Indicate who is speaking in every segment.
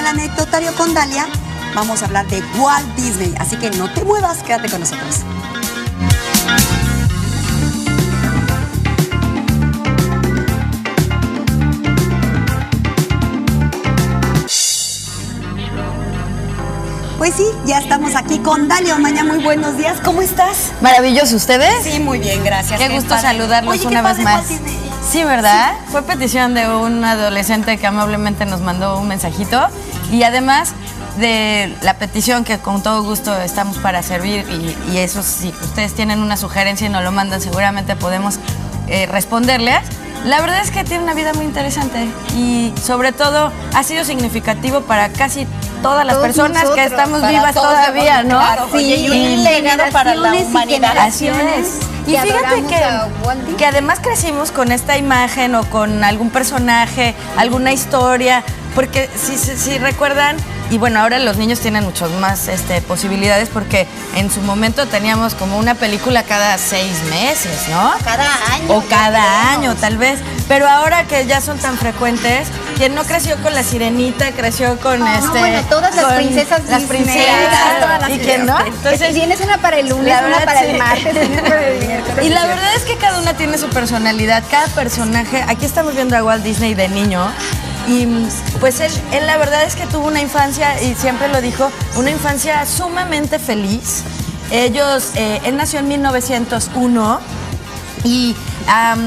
Speaker 1: el anecdotario con Dalia vamos a hablar de Walt Disney, así que no te muevas, quédate con nosotros. Pues sí, ya estamos aquí con Dalia Omaña. Muy buenos días, ¿cómo estás?
Speaker 2: Maravilloso, ¿ustedes?
Speaker 1: Sí, muy bien, gracias.
Speaker 2: Qué gusto saludarlos.
Speaker 1: Oye,
Speaker 2: una vez más. Sí, ¿verdad?
Speaker 1: Sí.
Speaker 2: Fue petición de un adolescente que amablemente nos mandó un mensajito y además de la petición que con todo gusto estamos para servir y eso, si ustedes tienen una sugerencia y nos lo mandan, seguramente podemos responderles. La verdad es que tiene una vida muy interesante y sobre todo ha sido significativo para casi todas las personas nosotros, que estamos vivas todavía, ¿no?
Speaker 3: Claro,
Speaker 2: sí,
Speaker 3: y un legado para la humanidad.
Speaker 2: Así es. Y fíjate que además crecimos con esta imagen o con algún personaje, alguna historia, porque si recuerdan, y bueno, ahora los niños tienen muchas más posibilidades porque en su momento teníamos como una película cada 6 meses, ¿no?
Speaker 3: Cada año.
Speaker 2: O cada año, tal vez. Pero ahora que ya son tan frecuentes, quien no creció con La Sirenita, creció con
Speaker 3: bueno, todas las princesas
Speaker 2: las
Speaker 3: Disney,
Speaker 2: princesas,
Speaker 3: todas las
Speaker 2: ¿y quién no?
Speaker 3: Entonces tienes una para el lunes, una para el martes, una para el miércoles.
Speaker 2: Y la verdad es que cada una tiene su personalidad, cada personaje. Aquí estamos viendo a Walt Disney de niño. Y pues él la verdad es que tuvo una infancia, y siempre lo dijo, una infancia sumamente feliz. Él nació en 1901 y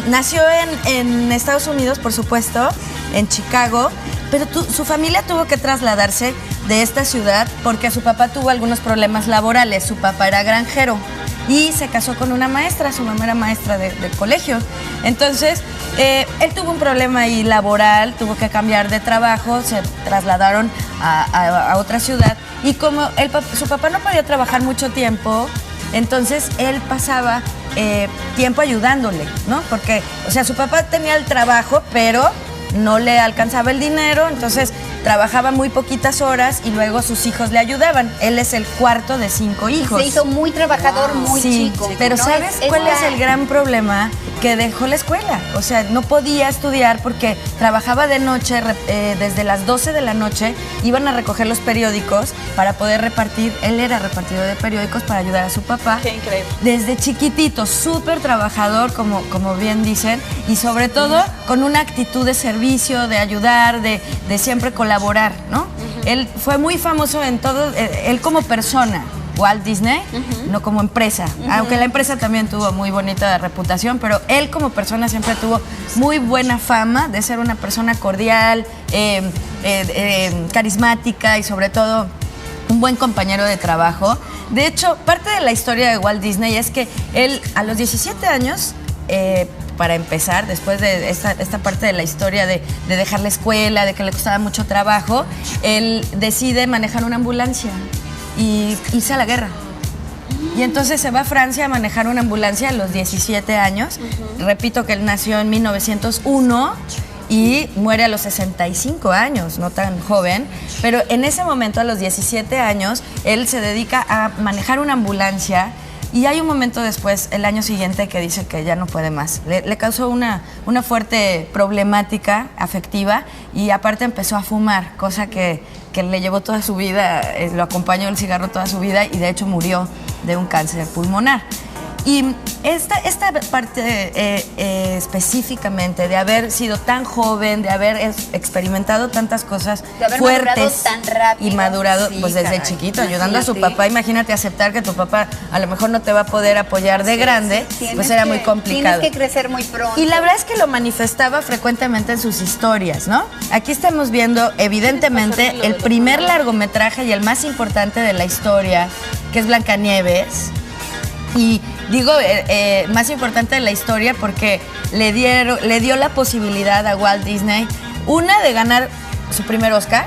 Speaker 2: nació en Estados Unidos, por supuesto, en Chicago, pero su familia tuvo que trasladarse de esta ciudad porque su papá tuvo algunos problemas laborales. Su papá era granjero y se casó con una maestra, su mamá era maestra de colegio. Entonces, él tuvo un problema ahí laboral, tuvo que cambiar de trabajo, se trasladaron a otra ciudad y como su papá no podía trabajar mucho tiempo, entonces él pasaba tiempo ayudándole, ¿no? Porque, o sea, su papá tenía el trabajo, pero no le alcanzaba el dinero, entonces trabajaba muy poquitas horas y luego sus hijos le ayudaban. Él es el cuarto de 5 hijos.
Speaker 3: Se hizo muy trabajador, muy chico.
Speaker 2: Pero ¿no? ¿Sabes cuál es el gran problema? Que dejó la escuela. O sea, no podía estudiar porque trabajaba de noche, desde las 12 de la noche, iban a recoger los periódicos para poder repartir. Él era repartidor de periódicos para ayudar a su papá.
Speaker 3: Qué increíble.
Speaker 2: Desde chiquitito, súper trabajador, como bien dicen, y sobre todo con una actitud de servicio, de ayudar, de siempre colaborar, ¿no? Él fue muy famoso en todo, él como persona, Walt Disney, no como empresa, aunque la empresa también tuvo muy bonita reputación, pero él como persona siempre tuvo muy buena fama de ser una persona cordial, carismática y sobre todo un buen compañero de trabajo. De hecho, parte de la historia de Walt Disney es que él a los 17 años, para empezar, después de esta parte de la historia de dejar la escuela, de que le costaba mucho trabajo, él decide manejar una ambulancia y irse a la guerra. Y entonces se va a Francia a manejar una ambulancia a los 17 años. Repito que él nació en 1901 y muere a los 65 años, no tan joven. Pero en ese momento, a los 17 años, él se dedica a manejar una ambulancia. Y hay un momento después, el año siguiente, que dice que ya no puede más. Le causó una fuerte problemática afectiva y aparte empezó a fumar, cosa que le llevó toda su vida, lo acompañó el cigarro toda su vida y de hecho murió de un cáncer pulmonar. Y esta parte específicamente de haber sido tan joven, de haber experimentado tantas cosas
Speaker 3: de haber
Speaker 2: fuertes
Speaker 3: tan rápido,
Speaker 2: y madurado, pues desde chiquito, ayudando a su papá. Imagínate aceptar que tu papá a lo mejor no te va a poder apoyar de grande, pues era muy complicado.
Speaker 3: Tienes que crecer muy pronto.
Speaker 2: Y la verdad es que lo manifestaba frecuentemente en sus historias, ¿no? Aquí estamos viendo evidentemente el primer largometraje y el más importante de la historia, que es Blancanieves. Y digo más importante de la historia porque le dio la posibilidad a Walt Disney, una, de ganar su primer Oscar,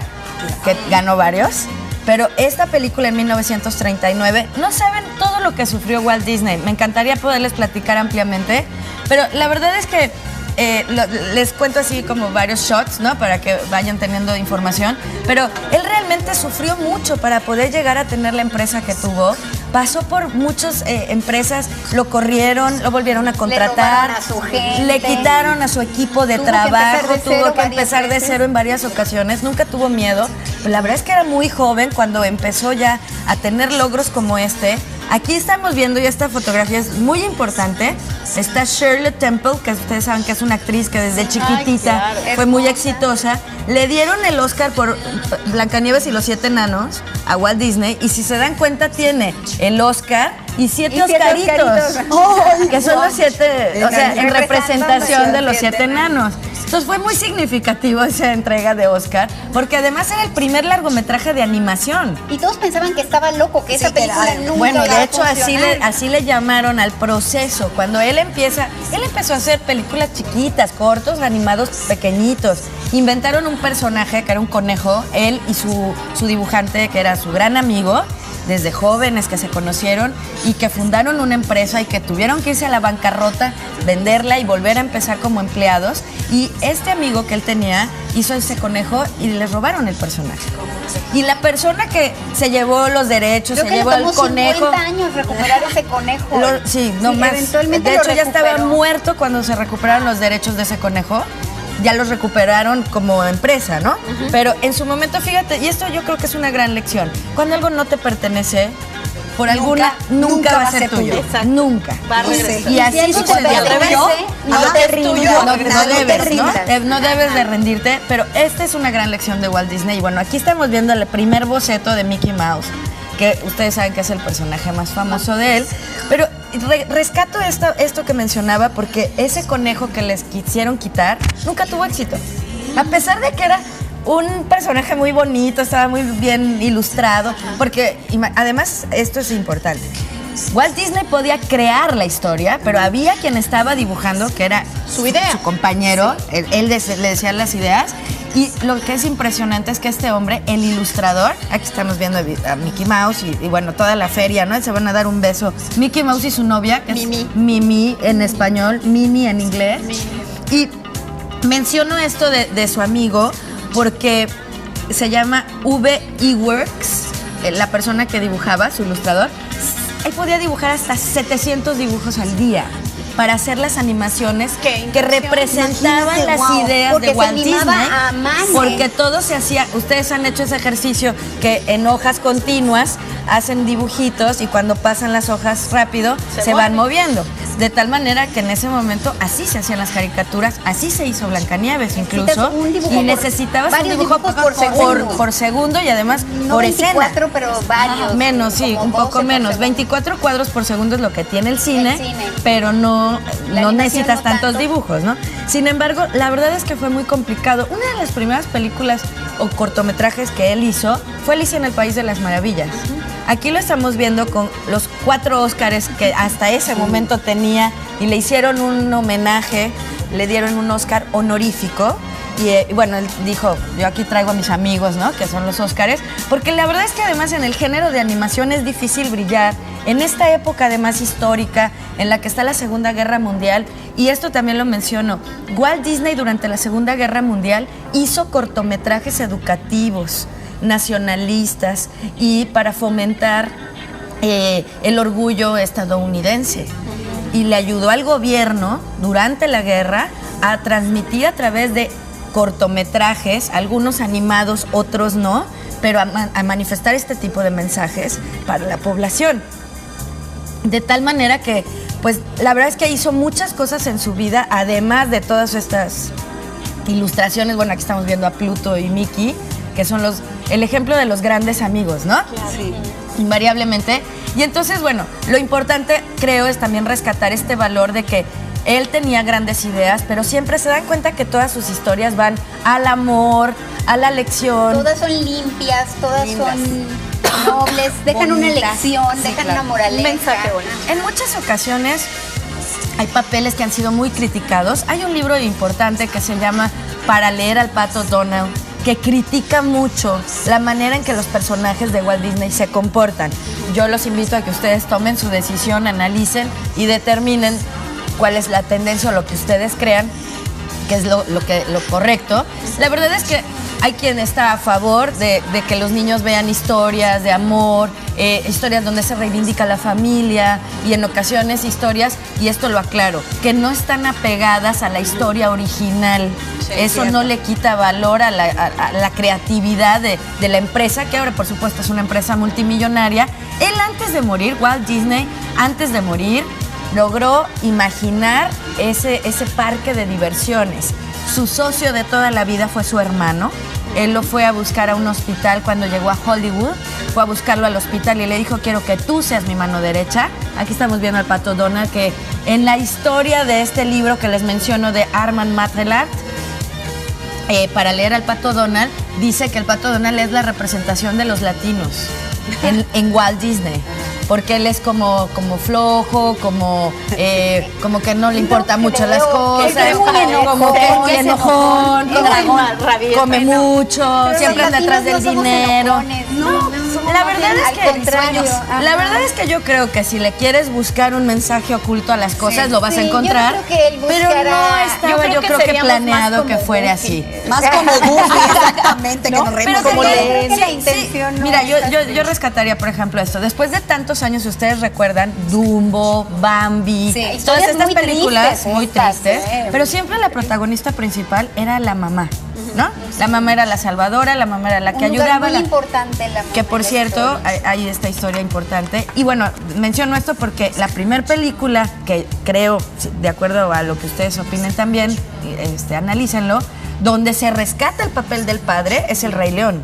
Speaker 2: que ganó varios, pero esta película en 1939, no saben todo lo que sufrió Walt Disney. Me encantaría poderles platicar ampliamente, pero la verdad es que les cuento así como varios shots, ¿no? Para que vayan teniendo información. Pero él realmente sufrió mucho para poder llegar a tener la empresa que tuvo. Pasó por muchas empresas, lo corrieron, lo volvieron a contratar.
Speaker 3: Le robaron a su gente.
Speaker 2: Le quitaron a su equipo de trabajo. Tuvo que empezar de cero en varias ocasiones. Nunca tuvo miedo. Pero la verdad es que era muy joven cuando empezó ya a tener logros como este. Aquí estamos viendo, y esta fotografía es muy importante, está Shirley Temple, que ustedes saben que es una actriz que desde chiquitita fue muy exitosa. Le dieron el Oscar por Blancanieves y los 7 enanos a Walt Disney, y si se dan cuenta tiene el Oscar y 7 Oscaritos, que son los 7, o sea, en representación de los 7 enanos. Entonces fue muy significativo esa entrega de Oscar, porque además era el primer largometraje de animación.
Speaker 3: Y todos pensaban que estaba loco, que esa película nunca
Speaker 2: Bueno,
Speaker 3: iba
Speaker 2: de
Speaker 3: a
Speaker 2: hecho así le llamaron al proceso. Cuando él empezó a hacer películas chiquitas, cortos, animados pequeñitos. Inventaron un personaje que era un conejo, él y su dibujante, que era su gran amigo, desde jóvenes que se conocieron y que fundaron una empresa y que tuvieron que irse a la bancarrota, venderla y volver a empezar como empleados. Y este amigo que él tenía hizo ese conejo y les robaron el personaje. Y la persona que se llevó los derechos,
Speaker 3: Creo
Speaker 2: se
Speaker 3: que
Speaker 2: llevó
Speaker 3: le
Speaker 2: el
Speaker 3: tomó
Speaker 2: conejo.
Speaker 3: 50 años recuperar ese conejo.
Speaker 2: Sí, no más.
Speaker 3: Eventualmente
Speaker 2: De hecho,
Speaker 3: lo
Speaker 2: ya estaba
Speaker 3: recuperó.
Speaker 2: muerto cuando se recuperaron los derechos de ese conejo. Ya los recuperaron como empresa, ¿no? Pero en su momento, fíjate, y esto yo creo que es una gran lección. Cuando algo no te pertenece, por alguna, nunca va a ser tuyo.
Speaker 4: Exacto.
Speaker 2: Nunca.
Speaker 4: Va a regresar.
Speaker 2: Y así
Speaker 3: algo te
Speaker 2: sucedió.
Speaker 3: pertenece, no te rindas.
Speaker 2: No debes, ¿no?
Speaker 3: rindas.
Speaker 2: No debes de rendirte, pero esta es una gran lección de Walt Disney. Y bueno, aquí estamos viendo el primer boceto de Mickey Mouse, que ustedes saben que es el personaje más famoso de él. Pero rescato esto que mencionaba, porque ese conejo que les quisieron quitar nunca tuvo éxito. A pesar de que era un personaje muy bonito, estaba muy bien ilustrado, porque además esto es importante. Walt Disney podía crear la historia, pero había quien estaba dibujando, que era su idea, su compañero, él le decía las ideas. Y lo que es impresionante es que este hombre, el ilustrador, aquí estamos viendo a Mickey Mouse y bueno, toda la feria, ¿no? Se van a dar un beso. Mickey Mouse y su novia, que
Speaker 4: Mimi.
Speaker 2: es Mimi en español, Minnie en inglés. Y menciono esto de su amigo porque se llama V.E. Works, la persona que dibujaba, su ilustrador. Él podía dibujar hasta 700 dibujos al día para hacer las animaciones que representaban
Speaker 3: Imagínate,
Speaker 2: las
Speaker 3: wow,
Speaker 2: ideas
Speaker 3: porque
Speaker 2: de Walt
Speaker 3: se animaba
Speaker 2: Disney.
Speaker 3: a mano.
Speaker 2: Porque todo se hacía, ustedes han hecho ese ejercicio que en hojas continuas hacen dibujitos y cuando pasan las hojas rápido se van moviendo. De tal manera que en ese momento así se hacían las caricaturas, así se hizo Blancanieves incluso.
Speaker 3: Necesitas un dibujo
Speaker 2: Y necesitabas un
Speaker 3: varios
Speaker 2: dibujo
Speaker 3: dibujos por segundo.
Speaker 2: por segundo y además
Speaker 3: No
Speaker 2: por
Speaker 3: 24,
Speaker 2: escena.
Speaker 3: pero varios.
Speaker 2: Menos, sí,
Speaker 3: como
Speaker 2: un
Speaker 3: 12
Speaker 2: poco
Speaker 3: por
Speaker 2: menos.
Speaker 3: segundo.
Speaker 2: 24 cuadros por segundo es lo que tiene el cine,
Speaker 3: cine.
Speaker 2: pero no
Speaker 3: animación
Speaker 2: necesitas
Speaker 3: no
Speaker 2: tantos
Speaker 3: tanto.
Speaker 2: dibujos, ¿no? Sin embargo, la verdad es que fue muy complicado. Una de las primeras películas o cortometrajes que él hizo fue Alicia en el País de las Maravillas. Aquí lo estamos viendo con los 4 Óscares que hasta ese momento tenía y le hicieron un homenaje, le dieron un Óscar honorífico. Y bueno, él dijo, yo aquí traigo a mis amigos, ¿no? Que son los Óscares. Porque la verdad es que además en el género de animación es difícil brillar. En esta época además histórica, en la que está la Segunda Guerra Mundial, y esto también lo menciono, Walt Disney durante la Segunda Guerra Mundial hizo cortometrajes educativos, nacionalistas y para fomentar el orgullo estadounidense. Y le ayudó al gobierno durante la guerra a transmitir a través de cortometrajes, algunos animados, otros no, pero a manifestar este tipo de mensajes para la población. De tal manera que, pues, la verdad es que hizo muchas cosas en su vida, además de todas estas ilustraciones. Bueno, aquí estamos viendo a Pluto y Mickey, que son el ejemplo de los grandes amigos, ¿no?
Speaker 4: Sí.
Speaker 2: Invariablemente. Y entonces, bueno, lo importante, creo, es también rescatar este valor de que él tenía grandes ideas, pero siempre se dan cuenta que todas sus historias van al amor, a la lección.
Speaker 3: Todas son limpias, todas son nobles, dejan una
Speaker 2: Bonitas.
Speaker 3: lección,
Speaker 2: Sí,
Speaker 3: dejan
Speaker 2: claro.
Speaker 3: una moraleja.
Speaker 4: Un mensaje bonito.
Speaker 2: En muchas ocasiones hay papeles que han sido muy criticados. Hay un libro importante que se llama Para leer al Pato Donald, que critica mucho la manera en que los personajes de Walt Disney se comportan. Yo los invito a que ustedes tomen su decisión, analicen y determinen cuál es la tendencia o lo que ustedes crean que es lo correcto. La verdad es que hay quien está a favor de que los niños vean historias de amor, historias donde se reivindica la familia y en ocasiones historias, y esto lo aclaro, que no están apegadas a la historia original. Sí, eso no le quita valor a la creatividad de la empresa, que ahora por supuesto es una empresa multimillonaria. Él antes de morir, Walt Disney, antes de morir, logró imaginar ese parque de diversiones. Su socio de toda la vida fue su hermano. Él lo fue a buscar a un hospital cuando llegó a Hollywood. Fue a buscarlo al hospital y le dijo, quiero que tú seas mi mano derecha. Aquí estamos viendo al Pato Donald, que en la historia de este libro que les menciono de Armand Matrelart, para leer al Pato Donald, dice que el Pato Donald es la representación de los latinos en Walt Disney. Porque él es como flojo, como que no le importa mucho las cosas, como que es muy enojón, come mucho, siempre anda atrás del dinero. La verdad es que yo creo que si le quieres buscar un mensaje oculto a las cosas, lo vas a encontrar. Pero no estaba yo creo que planeado que fuera así.
Speaker 1: Más como Goofy, exactamente, que nos reímos como
Speaker 3: la intención.
Speaker 2: Mira, yo rescataría, por ejemplo, esto. Después de tantos años, ustedes recuerdan Dumbo, Bambi, todas estas películas muy tristes, pero siempre la protagonista principal era la mamá, ¿no? La mamá era la salvadora, la mamá era la que ayudaba.
Speaker 3: Muy importante la mamá.
Speaker 2: Que por cierto, hay esta historia importante. Y bueno, menciono esto porque la primera película que creo, de acuerdo a lo que ustedes opinen también, analícenlo, donde se rescata el papel del padre es El Rey León.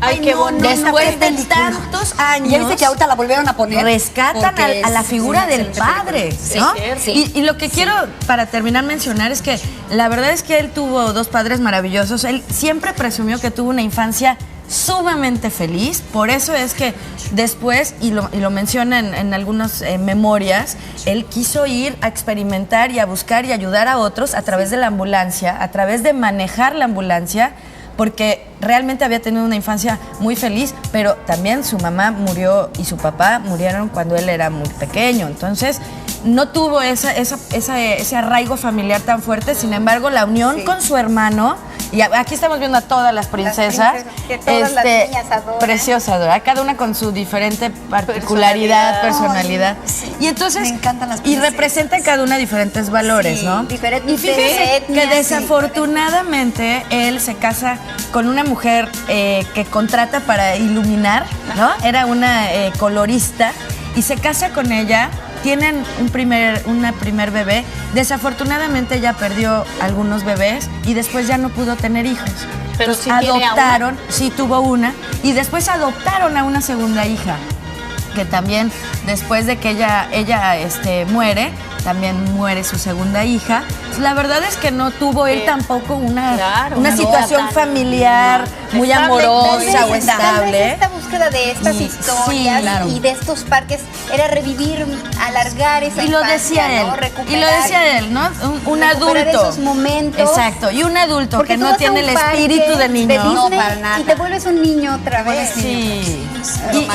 Speaker 1: Ay, qué bonito.
Speaker 2: Después de tantos años.
Speaker 1: Y dice que ahorita la volvieron a poner.
Speaker 2: Rescatan a la figura del padre, ¿no? Sí. Y lo que quiero, para terminar, mencionar es que la verdad es que él tuvo dos padres maravillosos. Él siempre presumió que tuvo una infancia sumamente feliz. Por eso es que después, y lo menciona en algunas memorias, él quiso ir a experimentar y a buscar y ayudar a otros a través de la ambulancia, a través de manejar la ambulancia, porque realmente había tenido una infancia muy feliz, pero también su mamá murió y su papá murieron cuando él era muy pequeño. Entonces, no tuvo ese arraigo familiar tan fuerte. Sin embargo, la unión con su hermano, y aquí estamos viendo a todas las princesas,
Speaker 3: que todas las niñas adoran.
Speaker 2: Preciosas, ¿verdad? Cada una con su diferente particularidad, personalidad.
Speaker 1: Sí.
Speaker 2: Y entonces,
Speaker 1: me encantan las princesas.
Speaker 2: Y representan cada una diferentes valores, ¿no?
Speaker 3: Diferentes
Speaker 2: y fíjense
Speaker 3: etnias,
Speaker 2: que desafortunadamente él se casa con una mujer que contrata para iluminar, ¿no? Era una colorista, y se casa con ella. Tienen una primer bebé. Desafortunadamente ella perdió algunos bebés y después ya no pudo tener hijos.
Speaker 4: Pero
Speaker 2: entonces,
Speaker 4: sí
Speaker 2: adoptaron, sí tuvo una, y después adoptaron a una segunda hija, que también después de que ella muere, también muere su segunda hija. La verdad es que no tuvo él tampoco una situación familiar muy amorosa o estable.
Speaker 3: Tal vez esta búsqueda de estas historias y de estos parques era revivir, alargar esa
Speaker 2: y lo decía él,
Speaker 3: ¿no?
Speaker 2: Y lo decía él, ¿no? Un adulto.
Speaker 3: Esos momentos.
Speaker 2: Exacto, y un adulto
Speaker 3: porque
Speaker 2: que no tiene el espíritu de niño.
Speaker 3: De Disney,
Speaker 1: no, para nada.
Speaker 3: Y te vuelves un niño otra vez.
Speaker 2: Sí.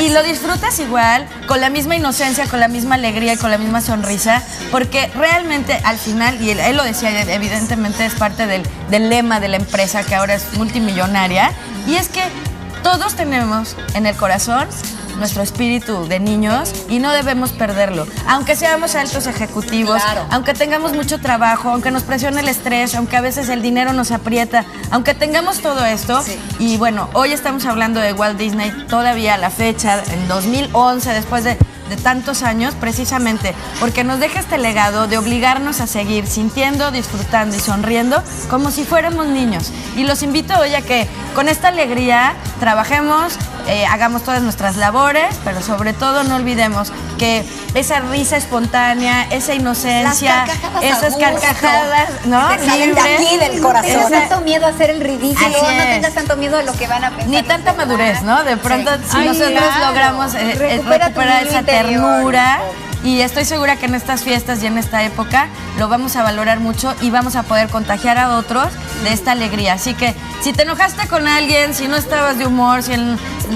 Speaker 2: Y lo disfrutas igual, con la misma inocencia, con la misma alegría y con la misma sonrisa, porque realmente al final, y él lo decía, evidentemente es parte del lema de la empresa, que ahora es multimillonaria, y es que todos tenemos en el corazón nuestro espíritu de niños y no debemos perderlo. Aunque seamos altos ejecutivos, aunque tengamos mucho trabajo, aunque nos presione el estrés, aunque a veces el dinero nos aprieta, aunque tengamos todo esto. Y bueno, hoy estamos hablando de Walt Disney todavía a la fecha, en 2011, después de tantos años, precisamente porque nos deja este legado de obligarnos a seguir sintiendo, disfrutando y sonriendo como si fuéramos niños. Y los invito hoy a que con esta alegría trabajemos, hagamos todas nuestras labores, pero sobre todo no olvidemos que esa risa espontánea, esa inocencia, esas carcajadas, ¿no?
Speaker 1: Que te salen de aquí del corazón.
Speaker 3: No tanto miedo a hacer el ridículo,
Speaker 2: Así
Speaker 3: no
Speaker 2: es.
Speaker 3: tengas tanto miedo a lo que van a pensar.
Speaker 2: Ni tanta madurez, ¿no? De pronto, si nosotros logramos
Speaker 3: Recupera tu
Speaker 2: recuperar
Speaker 3: niño
Speaker 2: esa
Speaker 3: interior.
Speaker 2: ternura, y estoy segura que en estas fiestas y en esta época lo vamos a valorar mucho y vamos a poder contagiar a otros de esta alegría. Así que si te enojaste con alguien, si no estabas de humor, si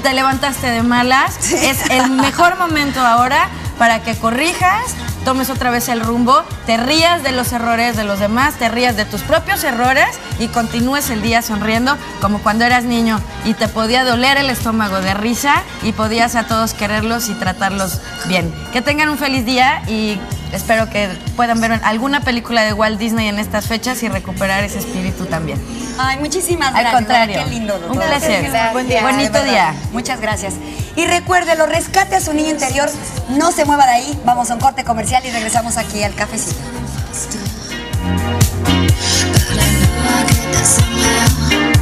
Speaker 2: te levantaste de malas, es el mejor momento ahora para que corrijas, tomes otra vez el rumbo, te rías de los errores de los demás, te rías de tus propios errores y continúes el día sonriendo como cuando eras niño y te podía doler el estómago de risa y podías a todos quererlos y tratarlos bien. Que tengan un feliz día y espero que puedan ver alguna película de Walt Disney en estas fechas y recuperar ese espíritu también.
Speaker 1: Ay, muchísimas gracias.
Speaker 2: Al contrario.
Speaker 1: Qué lindo.
Speaker 2: Un placer.
Speaker 1: Buen día.
Speaker 2: Bonito día.
Speaker 1: Muchas gracias. Y recuérdelo, rescate a su niño interior. No se mueva de ahí. Vamos a un corte comercial y regresamos aquí al cafecito.
Speaker 4: But I know I'll get there somehow.